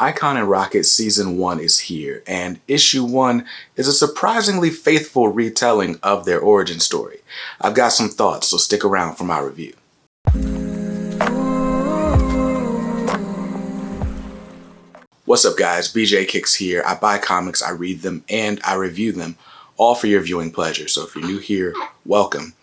Icon and Rocket Season 1 is here, and Issue 1 is a surprisingly faithful retelling of their origin story. I've got some thoughts, so stick around for my review. What's up guys, BJ Kicks here. I buy comics, I read them, and I review them, all for your viewing pleasure. So if you're new here, welcome.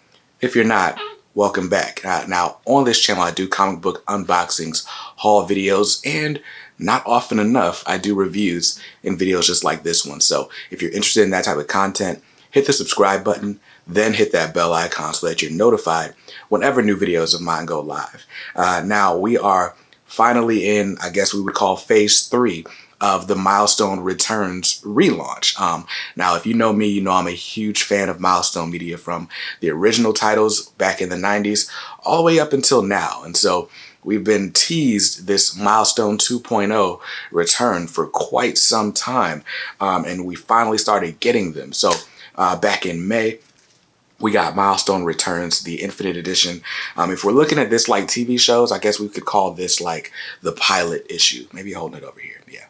If you're not, welcome back. Now, on this channel, I do comic book unboxings, haul videos, and not often enough, I do reviews in videos just like this one. So if you're interested in that type of content, hit the subscribe button, then hit that bell icon so that you're notified whenever new videos of mine go live. Now, we are finally in, I guess we would call phase 3 of the Milestone Returns relaunch. Now, if you know me, you know I'm a huge fan of Milestone media from the original titles back in the 90s all the way up until now. And so we've been teased this Milestone 2.0 return for quite some time, and we finally started getting them. So back in May, we got Milestone Returns, the Infinite Edition. If we're looking at this like TV shows, I guess we could call this like the pilot issue. Maybe holding it over here, yeah.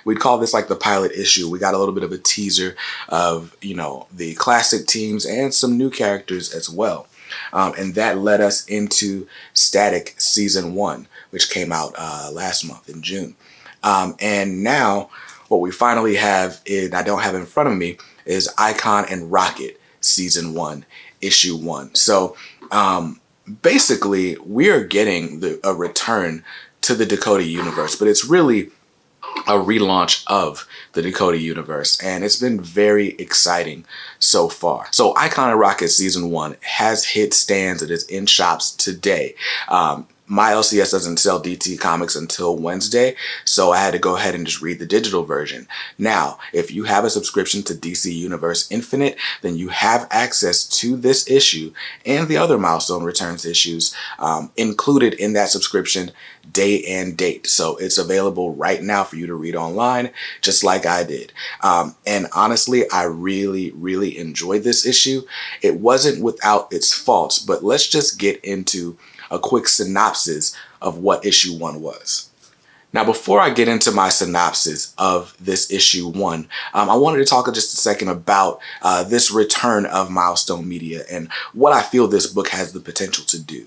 We'd call this like the pilot issue. We got a little bit of a teaser of, you know, the classic teams and some new characters as well. And that led us into Static Season 1, which came out last month in June. And now what we finally have, I don't have in front of me, is Icon and Rocket Season 1, Issue 1. So basically, we are getting a return to the Dakota universe, but it's really a relaunch of the Dakota universe, and it's been very exciting so far. So Icon and Rocket Season 1 has hit stands. It is in shops today. My LCS doesn't sell DT Comics until Wednesday, so I had to go ahead and just read the digital version. Now, if you have a subscription to DC Universe Infinite, then you have access to this issue and the other Milestone Returns issues included in that subscription, day and date. So it's available right now for you to read online, just like I did. And honestly, I really enjoyed this issue. It wasn't without its faults, but let's just get into a quick synopsis of what Issue 1 was. Now, before I get into my synopsis of this Issue 1, I wanted to talk just a second about this return of Milestone Media and what I feel this book has the potential to do.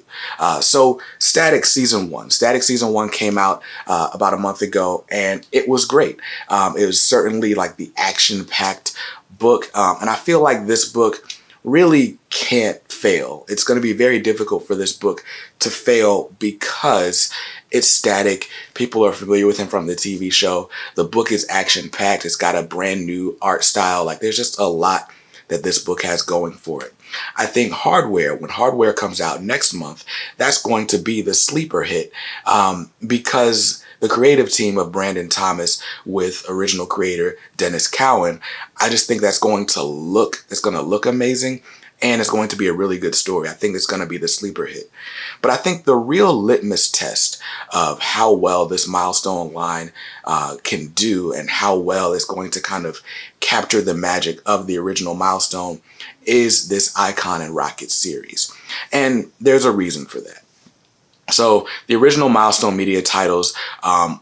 So Static Season 1. Static Season 1 came out about a month ago, and it was great. It was certainly like the action-packed book, and I feel like this book really can't fail. It's going to be very difficult for this book to fail because it's Static. People are familiar with him from the TV show. The book is action-packed. It's got a brand new art style. Like, there's just a lot that this book has going for it. I think Hardware, when Hardware comes out next month, that's going to be the sleeper hit because the creative team of Brandon Thomas with original creator Dennis Cowan, I just think it's going to look amazing, and it's going to be a really good story. I think it's going to be the sleeper hit. But I think the real litmus test of how well this Milestone line can do and how well it's going to kind of capture the magic of the original Milestone is this Icon and Rocket series. And there's a reason for that. So the original Milestone Media titles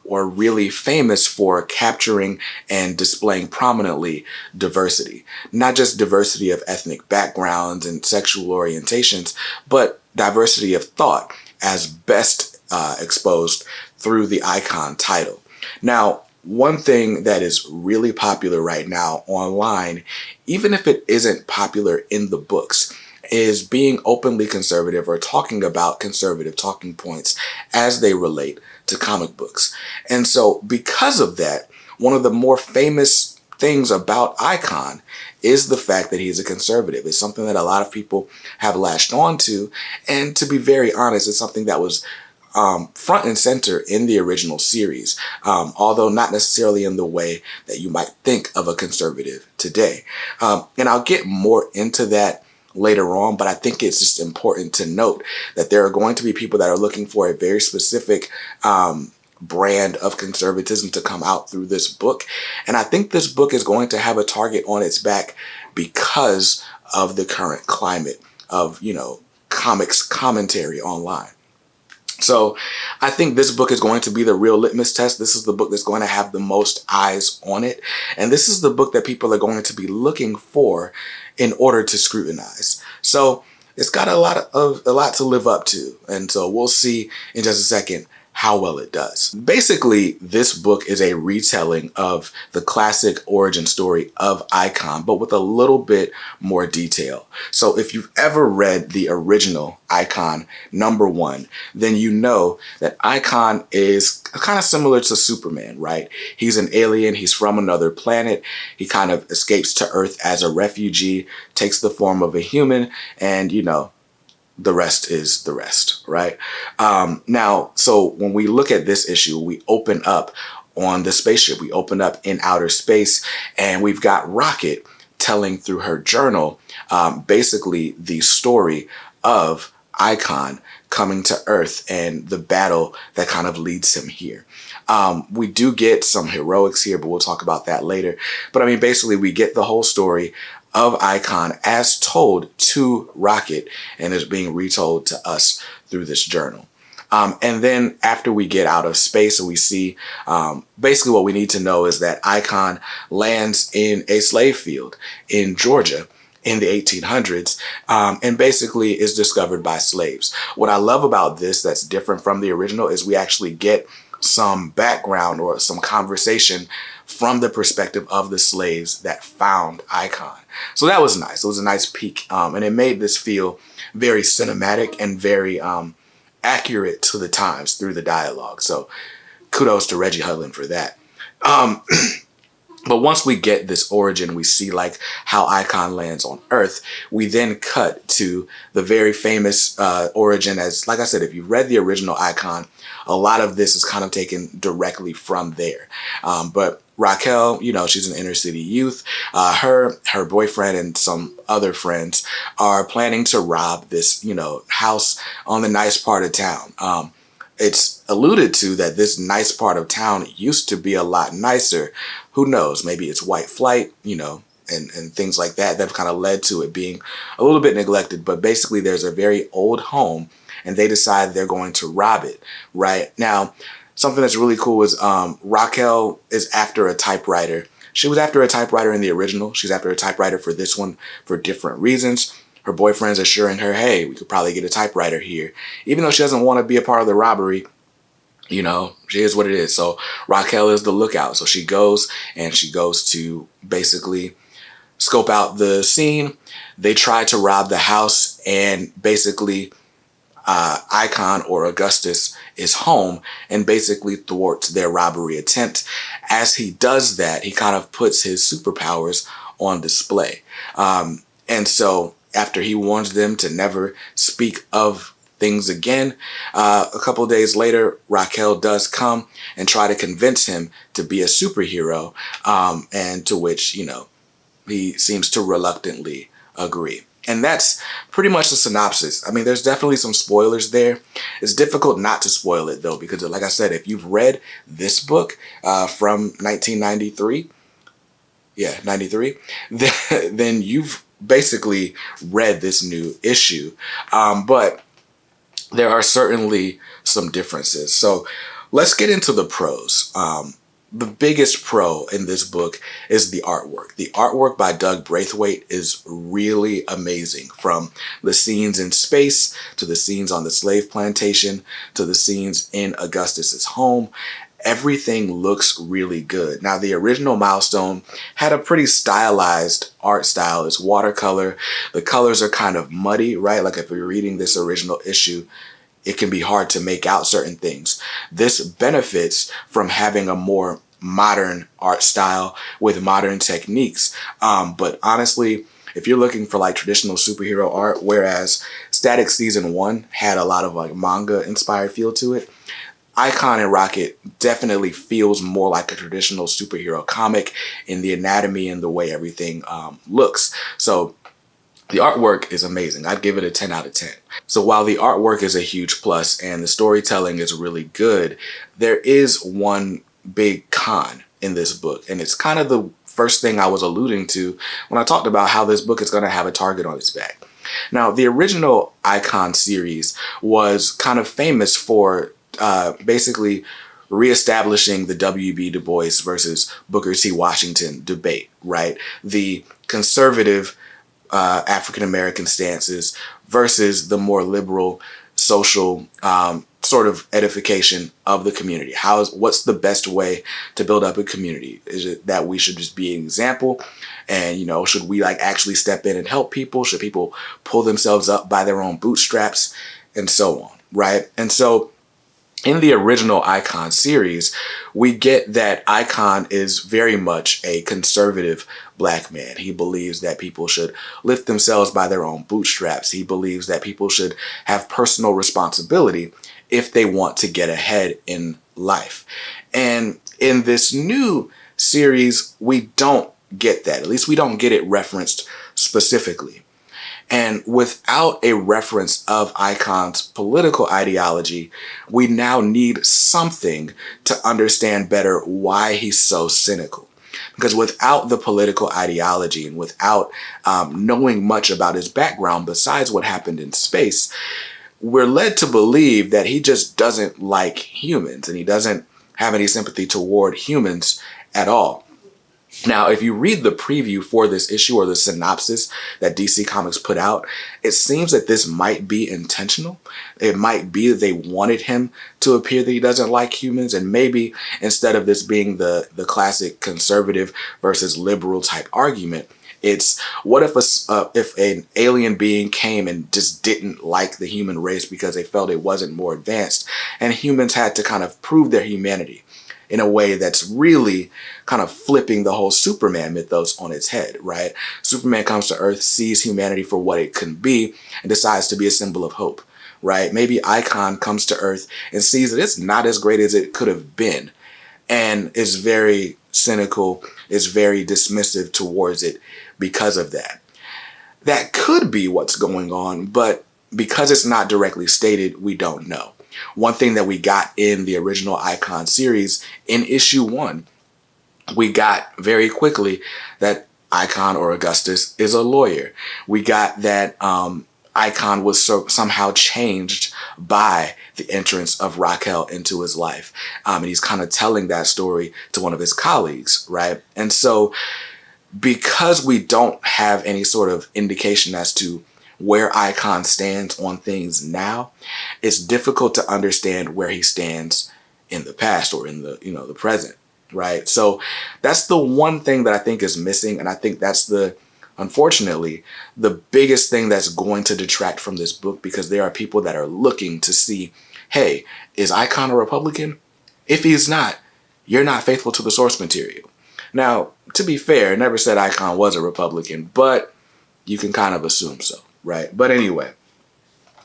were really famous for capturing and displaying prominently diversity. Not just diversity of ethnic backgrounds and sexual orientations, but diversity of thought as best exposed through the Icon title. Now, one thing that is really popular right now online, even if it isn't popular in the books, is being openly conservative or talking about conservative talking points as they relate to comic books. And so because of that, one of the more famous things about Icon is the fact that he's a conservative. It's something that a lot of people have latched on to, and to be very honest, it's something that was front and center in the original series, although not necessarily in the way that you might think of a conservative today. And I'll get more into that later on, but I think it's just important to note that there are going to be people that are looking for a very specific brand of conservatism to come out through this book. And I think this book is going to have a target on its back because of the current climate of, you know, comics commentary online. So I think this book is going to be the real litmus test. This is the book that's going to have the most eyes on it. And this is the book that people are going to be looking for in order to scrutinize. So it's got a lot to live up to. And so we'll see in just a second how well it does. Basically, this book is a retelling of the classic origin story of Icon, but with a little bit more detail. So if you've ever read the original Icon #1, then you know that Icon is kind of similar to Superman, right? He's an alien, he's from another planet, he kind of escapes to Earth as a refugee, takes the form of a human, and you know, the rest is the rest, right? Now, so when we look at this issue, we open up on the spaceship. We open up in outer space, and we've got Rocket telling through her journal basically the story of Icon coming to Earth and the battle that kind of leads him here. We do get some heroics here, but we'll talk about that later. But I mean, basically, we get the whole story of Icon as told to Rocket and is being retold to us through this journal. And then after we get out of space, we see basically what we need to know is that Icon lands in a slave field in Georgia in the 1800s and basically is discovered by slaves. What I love about this that's different from the original is we actually get some background or some conversation from the perspective of the slaves that found Icon. So that was nice. It was a nice peek. And it made this feel very cinematic and very accurate to the times through the dialogue. So kudos to Reggie Hudlin for that. But once we get this origin, we see like how Icon lands on Earth. We then cut to the very famous origin. As like I said, if you read the original Icon, a lot of this is kind of taken directly from there. But Racquel, you know, she's an inner city youth. Her boyfriend and some other friends are planning to rob this, you know, house on the nice part of town. It's alluded to that this nice part of town used to be a lot nicer. Who knows? Maybe it's white flight, you know, and things like that that have kind of led to it being a little bit neglected. But basically, there's a very old home and they decide they're going to rob it right now. Something that's really cool is Racquel is after a typewriter. She was after a typewriter in the original. She's after a typewriter for this one for different reasons. Her boyfriend's assuring her, hey, we could probably get a typewriter here. Even though she doesn't want to be a part of the robbery, you know, she is what it is. So Racquel is the lookout. So she goes to basically scope out the scene. They try to rob the house and basically Icon or Augustus is home and basically thwarts their robbery attempt. As he does that, he kind of puts his superpowers on display. And so after he warns them to never speak of things again, a couple of days later, Racquel does come and try to convince him to be a superhero, and to which, you know, he seems to reluctantly agree. And that's pretty much the synopsis. I mean, there's definitely some spoilers there. It's difficult not to spoil it, though, because like I said, if you've read this book from 1993, yeah, 93, then you've basically read this new issue. But there are certainly some differences. So let's get into the pros. The biggest pro in this book is the artwork. The artwork by Doug Braithwaite is really amazing, from the scenes in space to the scenes on the slave plantation to the scenes in Augustus's home. Everything looks really good. Now, the original Milestone had a pretty stylized art style. It's watercolor. The colors are kind of muddy, right? Like if you're reading this original issue, it can be hard to make out certain things. This benefits from having a more modern art style with modern techniques. But honestly, if you're looking for like traditional superhero art, whereas Static Season 1 had a lot of like manga inspired feel to it, Icon and Rocket definitely feels more like a traditional superhero comic in the anatomy and the way everything looks. So the artwork is amazing. I'd give it a 10 out of 10. So while the artwork is a huge plus and the storytelling is really good, there is one big con in this book. And it's kind of the first thing I was alluding to when I talked about how this book is going to have a target on its back. Now, the original Icon series was kind of famous for basically reestablishing the W.B. Du Bois versus Booker T. Washington debate, right? The conservative African-American stances versus the more liberal social sort of edification of the community. What's the best way to build up a community? Is it that we should just be an example? And, should we like actually step in and help people? Should people pull themselves up by their own bootstraps and so on, right? And so in the original Icon series, we get that Icon is very much a conservative black man. He believes that people should lift themselves by their own bootstraps. He believes that people should have personal responsibility if they want to get ahead in life. And in this new series, we don't get that. At least we don't get it referenced specifically. And without a reference of Icon's political ideology, we now need something to understand better why he's so cynical. Because without the political ideology and without knowing much about his background besides what happened in space, we're led to believe that he just doesn't like humans and he doesn't have any sympathy toward humans at all. Now, if you read the preview for this issue or the synopsis that DC Comics put out, it seems that this might be intentional. It might be that they wanted him to appear that he doesn't like humans. And maybe instead of this being the classic conservative versus liberal type argument, it's what if an alien being came and just didn't like the human race because they felt it wasn't more advanced, and humans had to kind of prove their humanity in a way that's really kind of flipping the whole Superman mythos on its head, right? Superman comes to Earth, sees humanity for what it can be, and decides to be a symbol of hope, right? Maybe Icon comes to Earth and sees that it's not as great as it could have been, and is very cynical, is very dismissive towards it because of that. That could be what's going on, but because it's not directly stated, we don't know. One thing that we got in the original Icon series, in issue 1, we got very quickly that Icon, or Augustus, is a lawyer. We got that Icon was somehow changed by the entrance of Racquel into his life. And he's kind of telling that story to one of his colleagues, right? And so because we don't have any sort of indication as to where Icon stands on things now, it's difficult to understand where he stands in the past or in the, the present, right? So that's the one thing that I think is missing. And I think that's unfortunately, the biggest thing that's going to detract from this book, because there are people that are looking to see, hey, is Icon a Republican? If he's not, you're not faithful to the source material. Now, to be fair, I never said Icon was a Republican, but you can kind of assume so. Right. But anyway,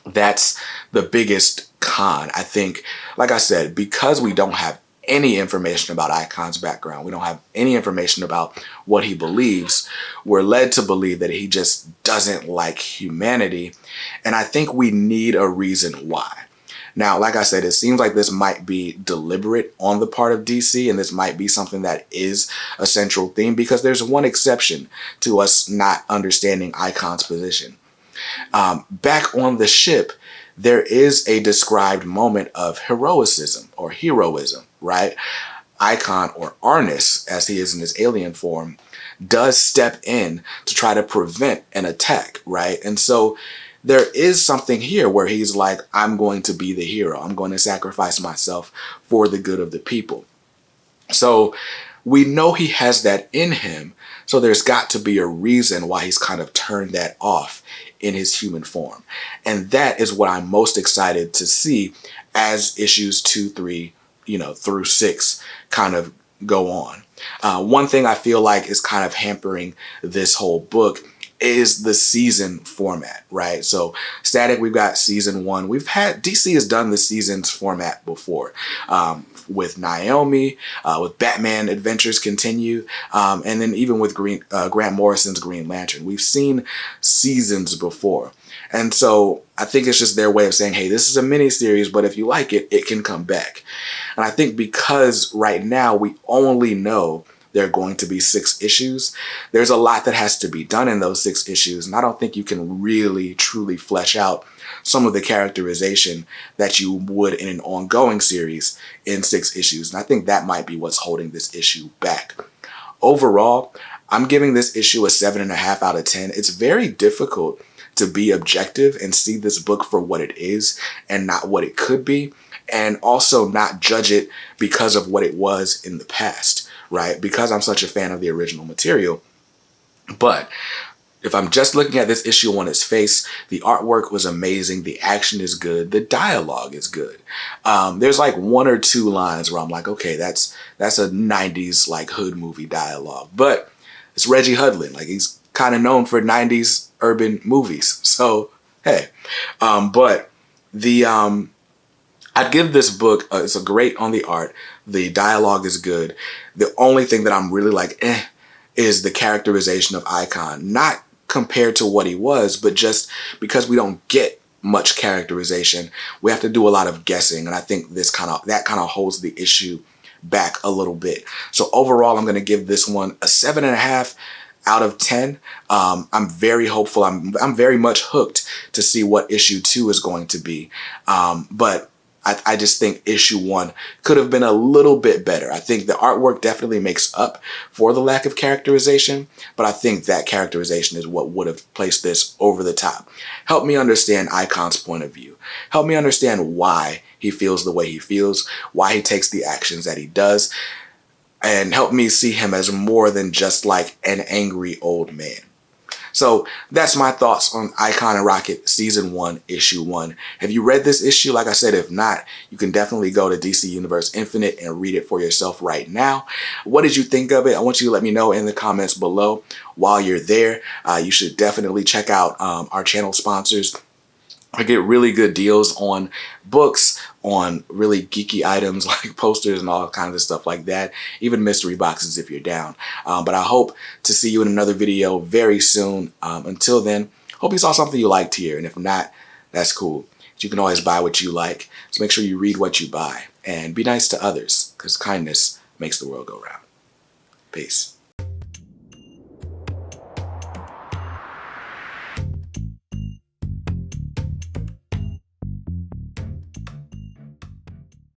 that's the biggest con. I think, like I said, because we don't have any information about Icon's background, we don't have any information about what he believes, we're led to believe that he just doesn't like humanity. And I think we need a reason why. Now, like I said, it seems like this might be deliberate on the part of DC, and this might be something that is a central theme, because there's one exception to us not understanding Icon's position. Back on the ship, there is a described moment of heroism, right? Icon, or Arnis, as he is in his alien form, does step in to try to prevent an attack, right? And so there is something here where he's like, I'm going to be the hero. I'm going to sacrifice myself for the good of the people. So we know he has that in him. So there's got to be a reason why he's kind of turned that off in his human form. And that is what I'm most excited to see as issues 2, 3, through 6 kind of go on. One thing I feel like is kind of hampering this whole book is the season format, right? So Static, we've got season 1. DC has done the seasons format before, with Naomi, with Batman Adventures Continue, and then even with Grant Morrison's Green Lantern. We've seen seasons before. And so I think it's just their way of saying, hey, this is a mini series, but if you like it, it can come back. And I think because right now we only know there are going to be 6 issues. There's a lot that has to be done in those 6 issues, and I don't think you can really truly flesh out some of the characterization that you would in an ongoing series in 6 issues. And I think that might be what's holding this issue back. Overall, I'm giving this issue a 7.5 out of 10. It's very difficult to be objective and see this book for what it is and not what it could be, and also not judge it because of what it was in the past, right? Because I'm such a fan of the original material. But if I'm just looking at this issue on its face, the artwork was amazing. The action is good. The dialogue is good. There's like 1 or 2 lines where I'm like, okay, that's a 90s like hood movie dialogue. But it's Reggie Hudlin. Like, he's kind of known for 90s urban movies. So, hey. But the I'd give this book, it's a great on the art. The dialogue is good. The only thing that I'm really like, is the characterization of Icon. Not compared to what he was, but just because we don't get much characterization, we have to do a lot of guessing. And I think that kind of holds the issue back a little bit. So overall, I'm going to give this one a 7.5 out of 10. I'm very hopeful. I'm very much hooked to see what issue 2 is going to be. But I just think issue 1 could have been a little bit better. I think the artwork definitely makes up for the lack of characterization, but I think that characterization is what would have placed this over the top. Help me understand Icon's point of view. Help me understand why he feels the way he feels, why he takes the actions that he does, and help me see him as more than just like an angry old man. So that's my thoughts on Icon and Rocket Season 1, Issue 1. Have you read this issue? Like I said, if not, you can definitely go to DC Universe Infinite and read it for yourself right now. What did you think of it? I want you to let me know in the comments below. While you're there, you should definitely check out our channel sponsors. I get really good deals on books, on really geeky items like posters and all kinds of stuff like that, even mystery boxes if you're down. But I hope to see you in another video very soon. Until then, hope you saw something you liked here, and if not, that's cool. You can always buy what you like, so make sure you read what you buy and be nice to others, because kindness makes the world go round. Peace.